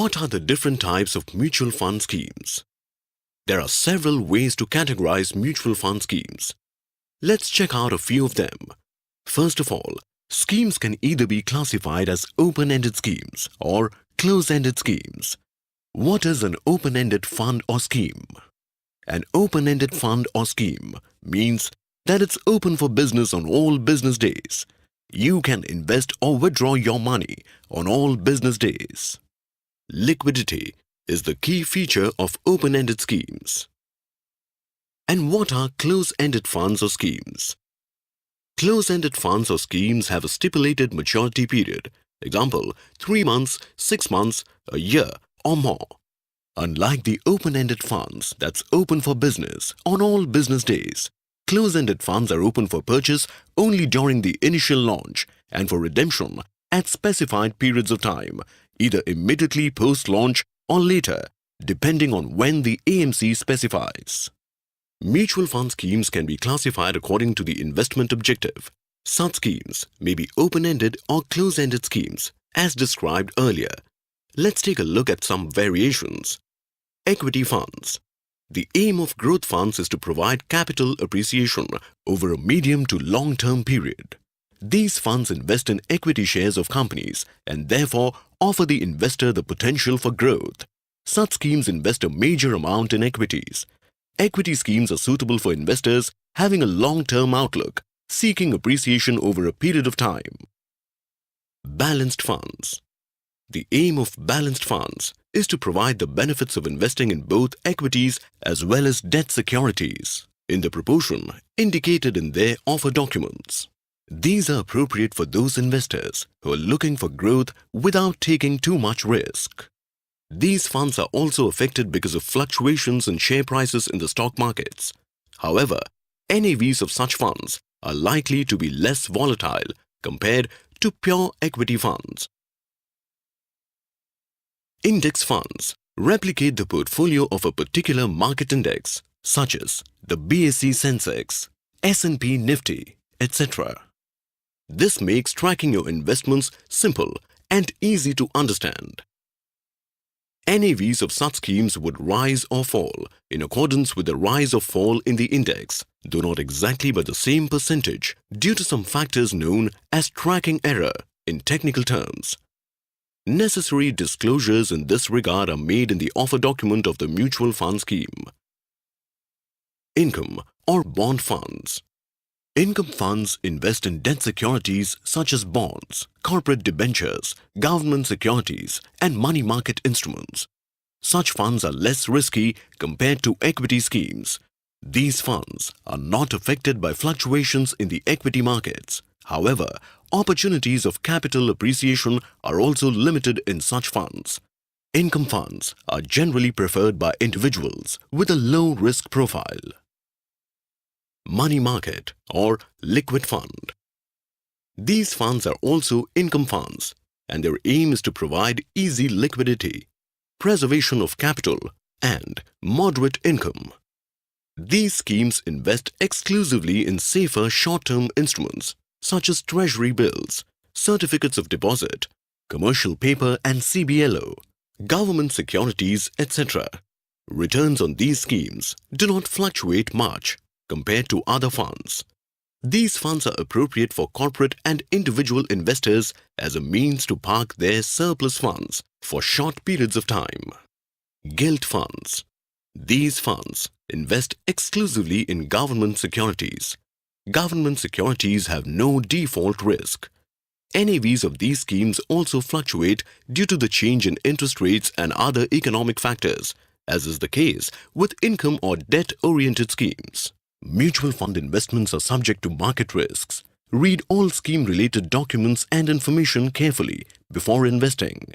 What are the different types of mutual fund schemes? There are several ways to categorize mutual fund schemes. Let's check out a few of them. First of all, schemes can either be classified as open-ended schemes or closed-ended schemes. What is an open-ended fund or scheme? An open-ended fund or scheme means that it's open for business on all business days. You can invest or withdraw your money on all business days. Liquidity is the key feature of open-ended schemes. And what are closed-ended funds or schemes? Closed-ended funds or schemes have a stipulated maturity period, example 3 months, 6 months, a year or more. Unlike the open-ended funds that's open for business on all business days, closed-ended funds are open for purchase only during the initial launch and for redemption at specified periods of time, either immediately post-launch or later, depending on when the AMC specifies. Mutual fund schemes can be classified according to the investment objective. Such schemes may be open-ended or closed-ended schemes, as described earlier. Let's take a look at some variations. Equity funds. The aim of growth funds is to provide capital appreciation over a medium to long-term period. These funds invest in equity shares of companies and therefore offer the investor the potential for growth. Such schemes invest a major amount in equities. Equity schemes are suitable for investors having a long-term outlook, seeking appreciation over a period of time. Balanced funds. The aim of balanced funds is to provide the benefits of investing in both equities as well as debt securities in the proportion indicated in their offer documents. These are appropriate for those investors who are looking for growth without taking too much risk. These funds are also affected because of fluctuations in share prices in the stock markets. However, NAVs of such funds are likely to be less volatile compared to pure equity funds. Index funds replicate the portfolio of a particular market index, such as the BSE Sensex, S&P Nifty, etc. This makes tracking your investments simple and easy to understand. NAVs of such schemes would rise or fall in accordance with the rise or fall in the index, though not exactly by the same percentage due to some factors known as tracking error in technical terms. Necessary disclosures in this regard are made in the offer document of the mutual fund scheme. Income or bond funds. Income funds invest in debt securities such as bonds, corporate debentures, government securities, and money market instruments. Such funds are less risky compared to equity schemes. These funds are not affected by fluctuations in the equity markets. However, opportunities of capital appreciation are also limited in such funds. Income funds are generally preferred by individuals with a low risk profile. Money market or liquid fund. These funds are also income funds, and their aim is to provide easy liquidity, preservation of capital, and moderate income. These schemes invest exclusively in safer short-term instruments such as treasury bills, certificates of deposit, commercial paper and CBLO, government securities, etc. Returns on these schemes do not fluctuate much compared to other funds. These funds are appropriate for corporate and individual investors as a means to park their surplus funds for short periods of time. Gilt funds. These funds invest exclusively in government securities. Government securities have no default risk. NAVs of these schemes also fluctuate due to the change in interest rates and other economic factors, as is the case with income or debt-oriented schemes. Mutual fund investments are subject to market risks. Read all scheme-related documents and information carefully before investing.